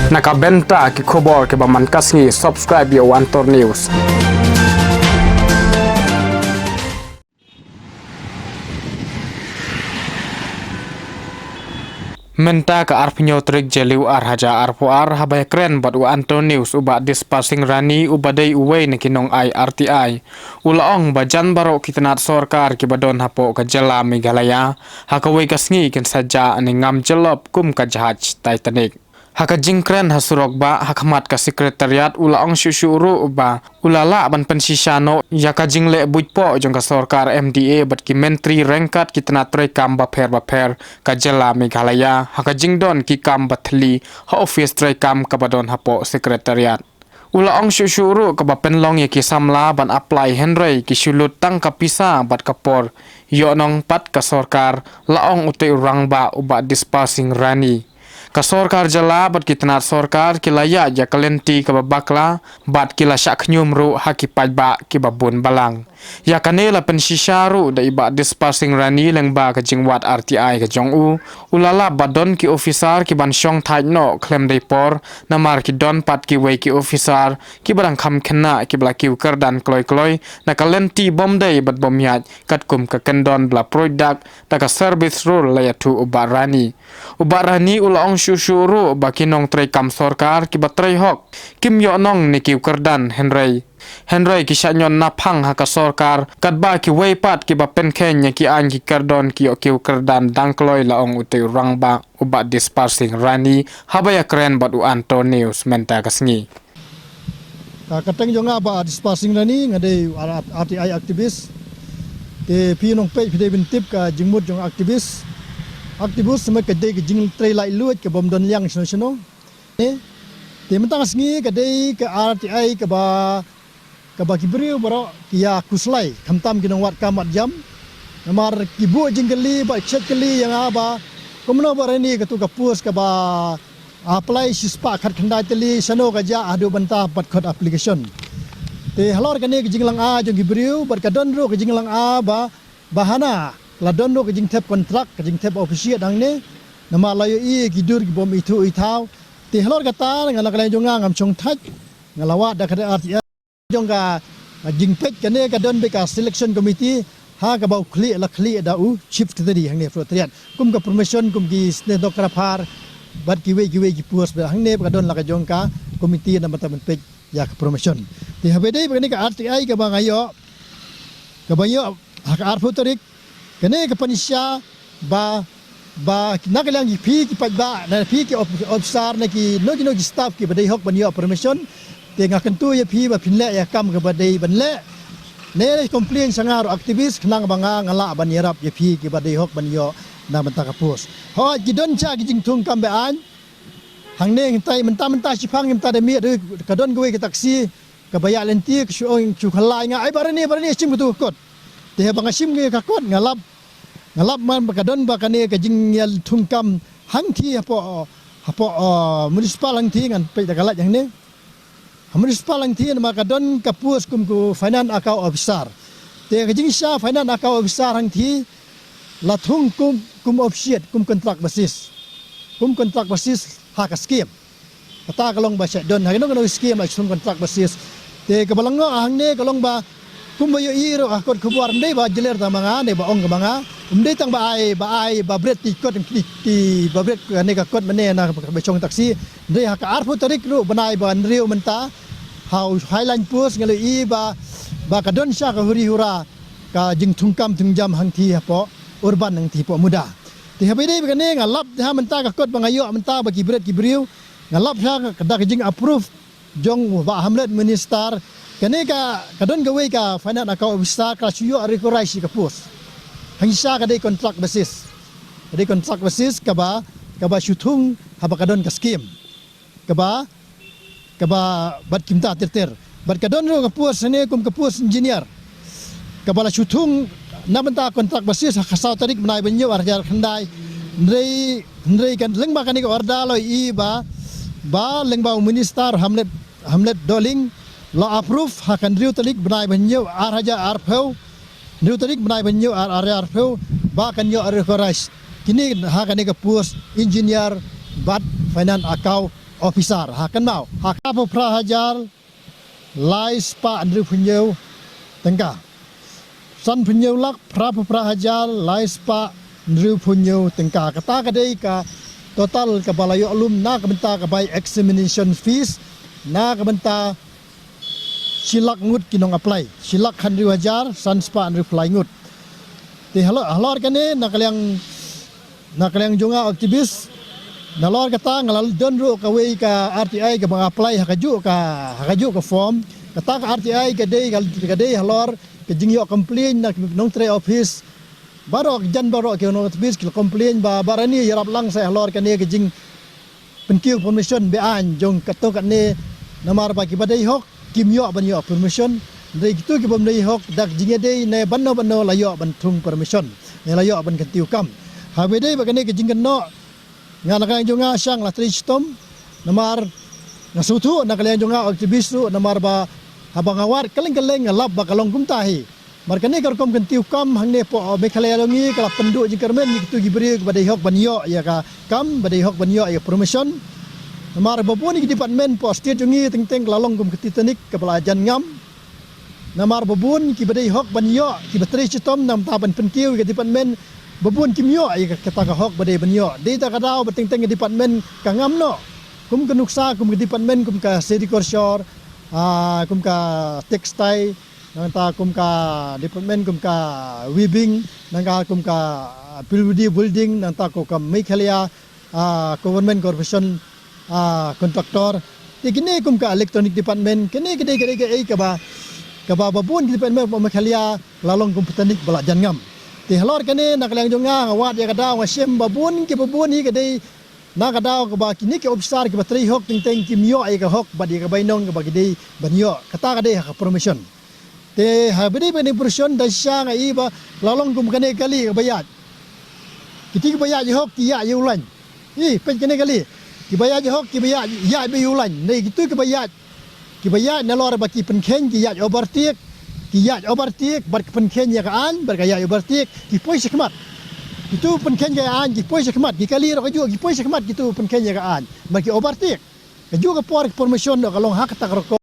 Nakabenta ki khobor ke baman kasngi subscribe yo Antor News. Menta ka arpinyo trik jeliu haja arpo habay kren bat u Antor News uba dispasing rani ubadai uway na kinong RTI. Ulaong bajan baro kitanat sorkar kibadon hapo ka jela Meghalaya hakaway kasngi kin sadya ani ngam jelop kum ka jahaj Titanic. Haka jingkren hasurok ba hakamat ka sekretariat ulaong syusyuru uba ulala ban pensisano yaka jingle bujpo jong ka sorkar MDA bat ki menteri rengkat kitna trei kam baper ka jela Meghalaya haka jingdon ki kam bathli ha office trei kam kabadon hapo sekretariat. Ulaong syusyuru ka bapenlong ki samla ban apply Henry ki syulut tang kapisa bat kapor yo nong pat ka sorkar laong utai urang ba uba dispasing rani. Ka sorkar jala bat kitnat sorkar kilaya ja kalenti ka babakla bat kila syak nyumru haki pajba ki babun balang ya kanela pensisharu da iba dispasing rani leng ba ka jingwat RTI ka jongu ulala badon ki officer ki ban syong thaino klem dei por namar ki don pat ki wei ki officer ki barang kham khenna ki bla ki kardan kloi na kalenti bom dei bat bom yat kat kum ka kendon bla product ta ka service rule la tu ubarani ulaong syusyuru bakinong trei kam sorkar ki batrei hok kim yo nong ni ki kardan Henry ki syanyon naphang haka sorkar kadba ki weipat ki bapen kenya ki an ki kardon ki kardan dangkloi laong utay rangba uba dispasing rani habaya kren bat u Antor News menta kasngi. Kateng jonga ba dispasing rani ngade RTI aktivis te pinong pe pide bintip ka jingmut jong aktivis semak kadai ke jing trei lai luat ke bom don liang sino te mentang sngi kadai ke RTI ke ba kibriu baro kia kuslai khamtam kinong wat kamat jam namar kibu jingkeli ba chat keli yang aba komno barani ke tu kapus ke ba apply sispa khat khandai teli sano ka ja adu banta pat khot application te halor kane ke jinglang a jong kibriu bar kadon ro ke jinglang a ba bahana ladon ro ke jing tep kontrak ke jing tep ofisiat dang ne nama layo i kidur ki bom itu itau te halor kata ngala kala jonga ngam chong thaj ngalawat da kada RTI jongga jingpet kane kadon beka selection committee ha ka bau kli da u chief tadi hang ne frutriat kum ka permission kum ki stenographer bat ki we ki puas hang ne kadon la ka jongka committee na mata pej ya ka permission ti habede begini ka RTI ka bangayo ha ka arfutorik kane ka panisya ba nagalang ki pajba na ki officer na ki no ki staff ki badai hok banyo permission tengah kentu ya pi ba pinle ya kam ke badai banle ne komplain sangar aktivis kenang banga ngala ban yarap ya pi ke badai hok ban yo na banta kapus ho jidon cha gijing tung kam bean hang ne ngai menta sipang menta de mi kadon gowe ke taksi ke baya lenti ke syong chu khalai nga ai barani sim tu kot te banga sim ke ka kot ngalap man kadon ba kane ke jing yal tung kam hang thi hapo municipal hang thi ngan pe galat yang ne municipal lang tiyan makadon kapus kum ku finance account officer te kajing sya finance account officer hang thi lathung kum officiat kum kontrak basis hak skim kata kalong ba sya don hagino kono skim like kontrak basis te kabalango hang ne kalong ba kum bayo iro akot kubuar ndai ba jeler ta manga ne ba ong manga umdai tang ba ai ba bret ti kot ti ba bret ne ka kot mane na ba chong taksi ndai hak arfu tarik ru banai ba nriu menta how highline post ngale i ba kadon sya ka huri hura ka jing thungkam thungjam hang thi hapo urban hang thi po muda ti habide begane ngalap ha menta ka kot bangayo menta ba kibret kibriu ngalap sya ka jing approve jong ba hamlet minister kane ka kadon gawe ka finance account officer ka suyo rekorai si ka post hang sya ka dei contract basis ka ba syutung haba kadon ka scheme ka ba bat kimta terter bat kadon ro ka puas ne kum ka puas engineer ka bala syutung na benta kontrak basis khasau tarik menai benyo arjar khandai ndrei kan lengba kan ka orda lo i ba lengba minister hamlet doling lo approve hakan riu talik benai benyo arja arpeu riu talik benai benyo arpeu ba kan yo rekorais kini hakan ka puas engineer bat finance account officer hakan mau hakapo prahajar lai spa andru punyau tengka san punyau lak prahajar lai spa andru punyau tengka kata kadai ka total ka balayo alum na ka benta ka bay examination fees na ka benta silak ngut kinong apply silak 100,000 san spa andru apply ngut ti halor kane nakaliang jonga aktivis nalor kata ngalal donro ka way ka RTI ka bang apply hakaju ka form kata ka RTI ka day halor ka jingyo complain na nong tre office barok ke nong office ki complain ba barani yarap lang sa halor kane ka jing penkiu permission be an jong kato kane namar ba ki badai hok kimyo ban yo permission dei gitu ki bom dei hok dak jinge dei ne banno layo ban tung permission ne layo ban kentiu kam ha be dei ba kane ka jing no ngana kang jonga sang la tristom namar ngasutu nakalian jonga aktivis tu namar ba habang awar keleng lab ba kalong kumtahi markane karkom kentiu kam hangne po mekhalaya longi kala pendu jingkermen gitu gibri kepada hok banyo ya ka kam badai hok banyo ya permission namar baboni department po state jongi teng lalong kum ketitanik kepelajan ngam namar babun ki badai hok banyo ki batri chitom nam taban penkiu ke department babun kimyo ay kata ka hok badai banyo data kadao bateng department ka ngam no kum kanuksa kum department kum ka sericulture kum ka textile nanta kum ka department kum ka weaving nanga kum ka building nanta ko ka mekhalia government corporation kontraktor tikini kum ka electronic department kini gede ai ka ba babun department mekhalia lalong kum petanik bala jangam ti halor kane nakaliang jonga ngawat ya kada wasem babun hi kadai na kada ka ba kini ke officer ke batri hok teng kimyo ai ka hok badi ka bainong ka bagi dei banyo kata kadai ha permission te ha bedi bani permission da sha nga iba lalong kum kane kali ka bayat kiti ka bayat hok ki ya yulan pen kane kali ki bayat hok ki bayat ya be yulan nei gitu ka bayat na lor ba ki pen ken ki ya overtake kiyat overtik bar penken ya kan bar kaya overtik ki poi sekmat itu penken ya an ki poi sekmat ki kali ro ju ki poi sekmat gitu penken ya kan bar ki overtik ke juga por permission no kalong hak tak